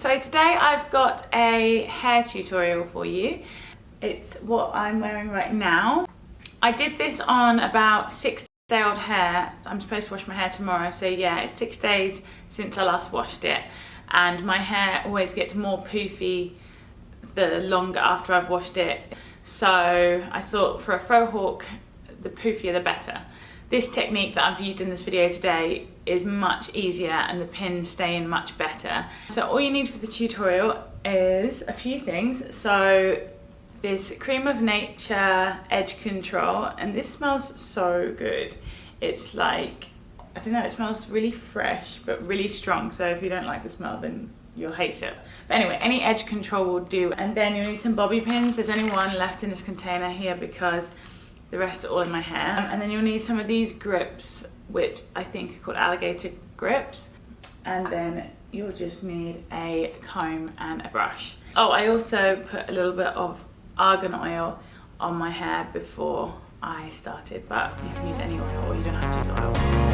So today I've got a hair tutorial for you. It's what I'm wearing right now. I did this on about 6-day-old hair. I'm supposed to wash my hair tomorrow, so yeah, it's 6 days since I last washed it, and my hair always gets more poofy the longer after I've washed it. So I thought for a Frohawk, the poofier the better. This technique that I've used in this video today is much easier and the pins stay in much better. So all you need for the tutorial is a few things. So this Cream of Nature Edge Control, and this smells so good. It's like, I don't know, it smells really fresh but really strong, so if you don't like the smell then you'll hate it. But anyway, any edge control will do. And then you'll need some bobby pins. There's only one left in this container here because the rest are all in my hair. And then you'll need some of these grips, which I think are called alligator grips. And then you'll just need a comb and a brush. Oh, I also put a little bit of argan oil on my hair before I started, but you can use any oil or you don't have to use oil.